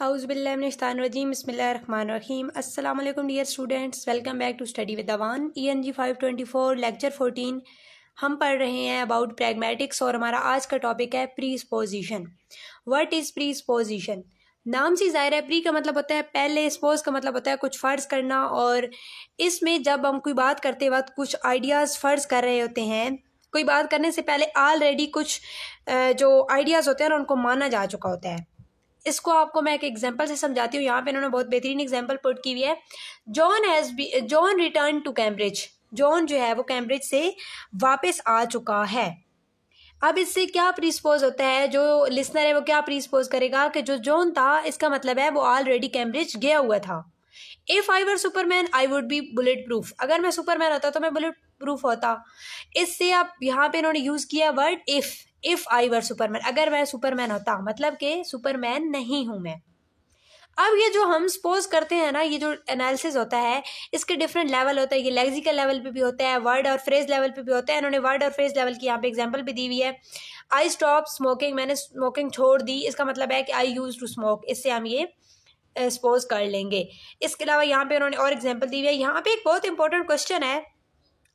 औज़ुबिल्लाहिमिनश्शैतानिर्रजीम बिस्मिल्लाहिर्रहमानिर्रहीम। अस्सलाम वालेकुम dear students, welcome back to study with Awan. ENG 524 lecture 14 हम पढ़ रहे हैं अबाउट प्रैग्मेटिक्स और हमारा आज का टॉपिक है प्रीसपोजिशन। What is प्रीसपोजिशन? नाम से ज़ाहिर है, प्री का मतलब होता है पहले, स्पोज का मतलब होता है कुछ फ़र्ज़ करना, और इसमें जब हम कोई बात करते वक्त कुछ आइडियाज़ फ़र्ज़ कर रहे होते हैं, कोई बात करने से पहले ऑलरेडी कुछ जो आइडियाज़ होते हैं ना उनको माना जा चुका होता है। इसको आपको मैं एक एग्जांपल से समझाती हूँ। यहाँ पे इन्होंने बहुत बेहतरीन एग्जांपल पुट की हुई है। John return to Cambridge. John जो है वो कैम्ब्रिज से वापस आ चुका है। अब इससे क्या प्रीसपोज होता है, जो लिसनर है वो क्या प्रीसपोज करेगा कि जो जॉन था इसका मतलब है वो ऑलरेडी कैम्ब्रिज गया हुआ था। If I were Superman I would be bullet proof. अगर मैं सुपरमैन होता तो मैं बुलेट प्रूफ होता। इससे आप यहाँ पे इन्होंने यूज किया word if I were Superman, अगर मैं सुपरमैन होता, मतलब कि सुपरमैन नहीं हूं मैं। अब ये जो हम सपोज करते हैं ना, ये जो एनालिसिस होता है इसके डिफरेंट लेवल होता है। ये लेक्सिकल लेवल पे भी होता है, वर्ड और फ्रेज लेवल पे भी होता है। इन्होंने वर्ड और फ्रेज लेवल की यहाँ पे एग्जांपल भी दी हुई है। आई स्टॉप स्मोकिंग, मैंने स्मोकिंग छोड़ दी, इसका मतलब है कि आई यूज टू स्मोक। इससे हम ये सपोज कर लेंगे। इसके अलावा यहाँ पे उन्होंने और एग्जाम्पल दी हुई है। यहाँ पे एक बहुत इंपॉर्टेंट क्वेश्चन है,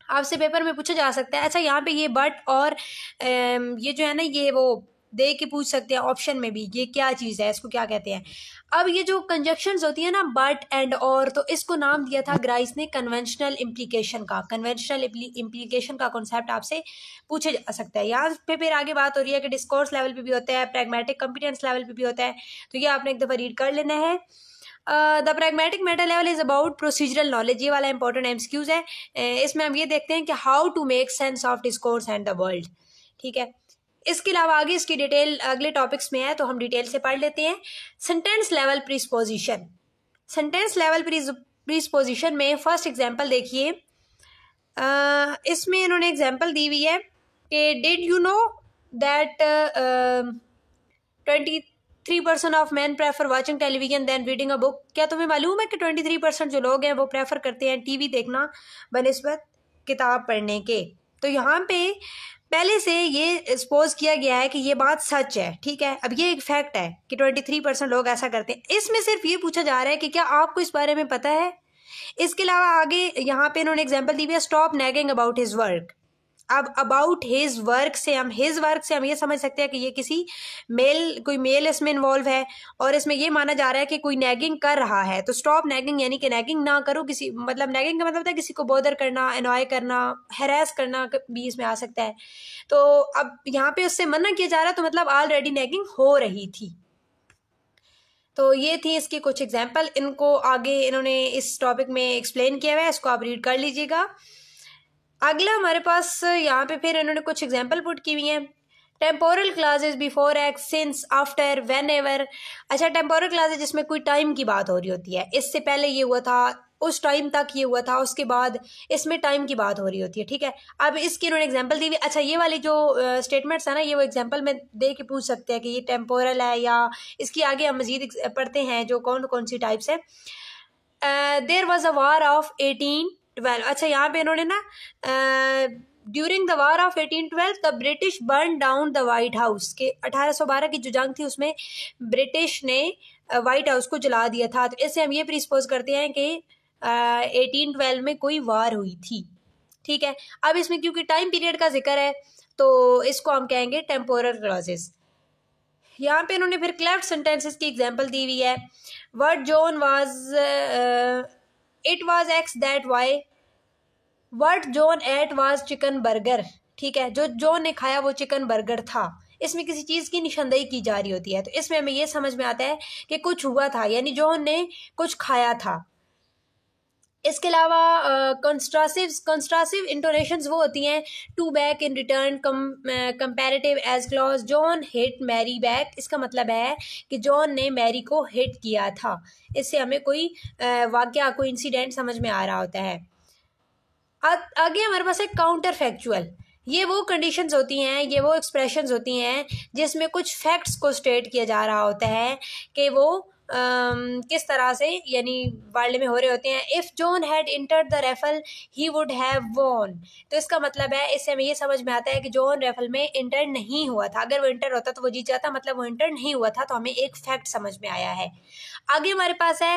आपसे पेपर में पूछा जा सकता है। अच्छा, यहाँ पे ये बट और ये जो है ना, ये वो दे के पूछ सकते हैं ऑप्शन में भी, ये क्या चीज़ है, इसको क्या कहते हैं। अब ये जो कंजक्शंस होती है ना, बट एंड और, तो इसको नाम दिया था ग्राइस ने कन्वेंशनल इम्प्लीकेशन का। कन्वेंशनल इम्प्लीकेशन का कॉन्सेप्ट आपसे पूछा जा सकता है। यहाँ पे फिर आगे बात हो रही है कि डिस्कोर्स लेवल पे भी होता है, प्रैग्मेटिक कॉम्पिटेंस लेवल पे भी होता है। तो ये आपने एक दफ़ा रीड कर लेना है। The pragmatic Meta level is about procedural knowledge. ये वाला इंपॉर्टेंट एमसीक्यूज है। इसमें हम ये देखते हैं कि how to make sense of discourse and the world. ठीक है, इसके अलावा आगे इसकी डिटेल अगले टॉपिक्स में है, तो हम डिटेल से पढ़ लेते हैं। Sentence level presupposition. Sentence level presupposition में फर्स्ट एग्जांपल देखिए। इसमें इन्होंने एग्जांपल दी हुई है कि did you know that 23% of man prefer watching television than reading a book. क्या तुम्हें मालूम है कि 23% जो लोग हैं वो प्रेफर करते हैं टीवी देखना बनिस्बत किताब पढ़ने के। तो यहाँ पे पहले से ये सपोज किया गया है कि ये बात सच है। ठीक है, अब ये एक फैक्ट है कि 23% लोग ऐसा करते हैं। इसमें सिर्फ ये पूछा जा रहा है कि क्या आपको इस बारे में पता है। इसके अलावा आगे यहाँ पे इन्होंने एग्जाम्पल दी हुई है, stop nagging about his work. अब अबाउट हिज वर्क से हम ये समझ सकते हैं कि ये किसी कोई मेल इसमें इन्वॉल्व है, और इसमें ये माना जा रहा है कि कोई नैगिंग कर रहा है। तो स्टॉप नैगिंग यानी कि नैगिंग ना करो किसी, मतलब नैगिंग का मतलब है किसी को बॉदर करना, एनॉय करना, हैरेस करना भी इसमें आ सकता है। तो अब यहाँ पे उससे मना किया जा रहा है, तो मतलब ऑलरेडी नैगिंग हो रही थी। तो ये थी इसकी कुछ एग्जाम्पल। इनको आगे इन्होंने इस टॉपिक में एक्सप्लेन किया हुआ है, इसको आप रीड कर लीजिएगा। अगला हमारे पास यहाँ पे फिर इन्होंने कुछ एग्जाम्पल पुट की हुई हैं। Temporal classes before act, since, after, when ever. अच्छा, टेम्पोरल क्लासेस जिसमें कोई टाइम की बात हो रही होती है, इससे पहले ये हुआ था, उस टाइम तक ये हुआ था, उसके बाद इसमें टाइम की बात हो रही होती है। ठीक है, अब इसकी इन्होंने एग्जाम्पल दी हुई। अच्छा, ये वाली जो स्टेटमेंट्स है ना, ये वो एग्जाम्पल में दे के पूछ सकते हैं कि ये टेम्पोरल है, या इसकी आगे हम मजीद पढ़ते हैं जो कौन कौन सी टाइप्स है। There was a war of 1812। अच्छा, यहाँ पे इन्होंने ना during the war of 1812 the British burn down the White House के 1812 की जो जंग थी उसमें ब्रिटिश ने वाइट हाउस को जला दिया था। तो इससे हम ये प्रीसपोज करते हैं कि 1812 में कोई वार हुई थी। ठीक है, अब इसमें क्योंकि टाइम पीरियड का जिक्र है तो इसको हम कहेंगे टेम्पोरल क्लॉजेस। यहाँ पे इन्होंने फिर क्लेफ्ट सेंटेंसेस की एग्जांपल दी हुई है। What John was it was X that Y. What John ate was chicken burger. ठीक है, जो जॉन ने खाया वो चिकन बर्गर था। इसमें किसी चीज़ की निशानदेही की जा रही होती है, तो इसमें हमें ये समझ में आता है कि कुछ हुआ था, यानी जॉन ने कुछ खाया था। इसके अलावा कंट्रास्टिव इंटोनेशंस वो होती हैं, to back, in return, comparative, as clause. John hit Mary back, इसका मतलब है कि जॉन ने मैरी को हिट किया था। इससे हमें कोई वाकया, कोई इंसिडेंट समझ में आ रहा होता है। आगे हमारे पास है काउंटर फैक्चुअल। ये वो कंडीशंस होती हैं, ये वो एक्सप्रेशंस होती हैं जिसमें कुछ फैक्ट्स को स्टेट किया जा रहा होता है कि वो किस तरह से यानी वर्ल्ड में हो रहे होते हैं। If John had entered the raffle he would have won. तो इसका मतलब है, इससे हमें ये समझ में आता है कि जॉन रेफल में इंटर नहीं हुआ था। अगर वो इंटर होता तो वो जीत जाता, मतलब वो इंटर नहीं हुआ था, तो हमें एक फैक्ट समझ में आया है। आगे हमारे पास है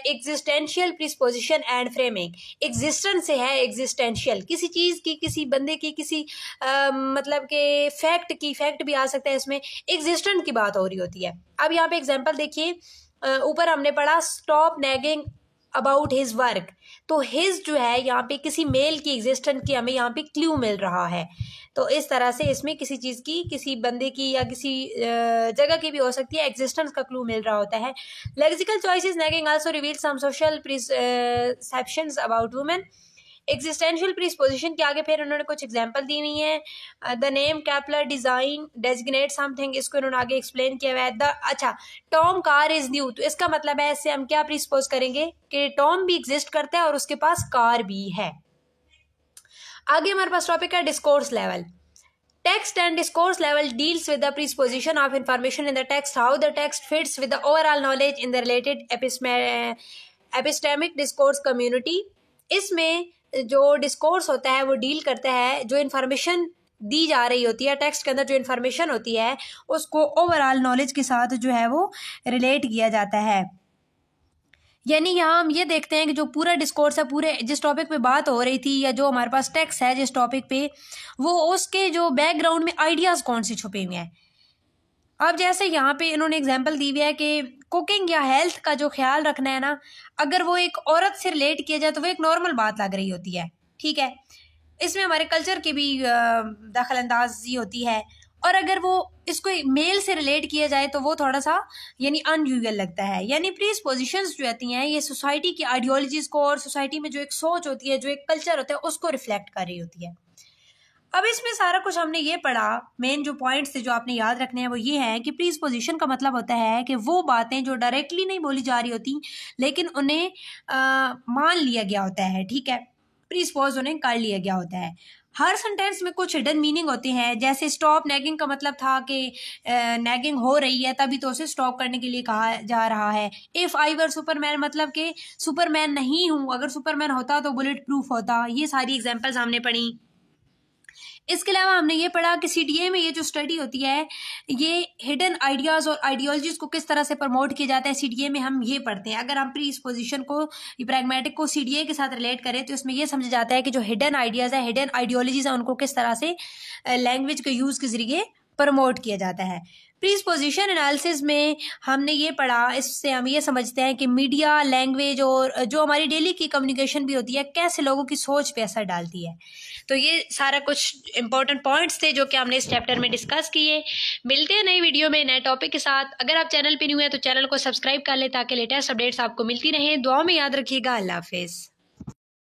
existential preposition and framing. Existence से है एग्जिस्टेंशियल, किसी चीज़ की, किसी बंदे की, किसी मतलब के फैक्ट की, फैक्ट भी आ सकता है इसमें, एग्जिस्टेंट की बात हो रही होती है। अब यहाँ पे एग्जांपल देखिए, ऊपर हमने पढ़ा stop nagging about his work. तो हिज जो है यहाँ पे किसी मेल की एग्जिस्टेंस की हमें यहाँ पे क्लू मिल रहा है। तो इस तरह से इसमें किसी चीज़ की, किसी बंदे की या किसी जगह की भी हो सकती है, एग्जिस्टेंस का क्लू मिल रहा होता है। Lexical choices nagging also reveal some social perceptions about women. Existential preposition के आगे फिर उन्होंने कुछ एग्जांपल दी हुई हैं। The name Kepler design designate something, इसको उन्होंने आगे एक्सप्लेन किया हुआ है। अच्छा, टॉम कार इज न्यू, तो इसका मतलब है इससे हम क्या प्रीसपोज करेंगे कि टॉम भी एग्जिस्ट करता है और उसके पास कार भी है। आगे हमारे पास टॉपिक है discourse level. Text and discourse level deals with the presupposition of information in the text, how the text fits with the overall knowledge in the related epistemic discourse community। इसमें जो discourse होता है वो deal करता है, जो information दी जा रही होती है टेक्स्ट के अंदर, जो इन्फॉर्मेशन होती है उसको ओवरऑल नॉलेज के साथ जो है वो रिलेट किया जाता है। यानी यहाँ हम ये देखते हैं कि जो पूरा डिस्कोर्स है, पूरे जिस टॉपिक पे बात हो रही थी या जो हमारे पास टेक्स्ट है जिस टॉपिक पे, वो उसके जो बैकग्राउंड में आइडियाज़ कौन से छुपे हुए हैं। अब जैसे यहाँ पे इन्होंने एग्जांपल दी हुई है कि कुकिंग या हेल्थ का जो ख्याल रखना है ना, अगर वो एक औरत से रिलेट किया जाए तो वो एक नॉर्मल बात लग रही होती है, ठीक है। इसमें हमारे कल्चर की भी दखल अंदाजी होती है, और अगर वो इसको मेल से रिलेट किया जाए तो वो थोड़ा सा यानी अनयूजुअल लगता है। यानी प्रीपोजिशंस जो होती हैं ये सोसाइटी की आइडियोलॉजीज को और सोसाइटी में जो एक सोच होती है, जो एक कल्चर होता है, उसको रिफ्लेक्ट कर रही होती है। अब इसमें सारा कुछ हमने ये पढ़ा, मेन जो पॉइंट्स थे जो आपने याद रखने हैं वो ये है कि प्रीपोजिशन का मतलब होता है कि वो बातें जो डायरेक्टली नहीं बोली जा रही होती लेकिन उन्हें मान लिया गया होता है, ठीक है, प्रीपोज उन्हें कर लिया गया होता है। हर सेंटेंस में कुछ हिडन मीनिंग होते हैं। जैसे स्टॉप नैगिंग का मतलब था कि नैगिंग हो रही है तभी तो उसे स्टॉप करने के लिए कहा जा रहा है। इफ़ आई वर सुपरमैन मतलब कि सुपरमैन नहीं हूँ, अगर सुपरमैन होता तो बुलेट प्रूफ होता। ये सारी एग्जाम्पल्स हमने पढ़ी। इसके अलावा हमने ये पढ़ा कि सीडीए में ये जो स्टडी होती है ये हिडन आइडियाज़ और आइडियोलॉजीज को किस तरह से प्रमोट किया जाता है, सीडीए में हम ये पढ़ते हैं। अगर हम प्रीपोजिशन को, प्रैग्मेटिक को सीडीए के साथ रिलेट करें तो इसमें ये समझा जाता है कि जो हिडन आइडियाज़ है, हिडन आइडियोलॉजीज है, उनको किस तरह से लैंग्वेज के यूज़ के जरिए प्रमोट किया जाता है। प्रीपोजिशन एनालिसिस में हमने ये पढ़ा, इससे हम ये समझते हैं कि मीडिया, लैंग्वेज और जो हमारी डेली की कम्युनिकेशन भी होती है कैसे लोगों की सोच पे असर डालती है। तो ये सारा कुछ इंपॉर्टेंट पॉइंट्स थे जो कि हमने इस चैप्टर में डिस्कस किए। मिलते हैं नई वीडियो में नए टॉपिक के साथ। अगर आप चैनल पे न्यू हैं तो चैनल को सब्सक्राइब कर लें ताकि लेटेस्ट अपडेट्स आपको मिलती रहें। दुआ में याद रखिएगा। अल्लाह हाफिज़।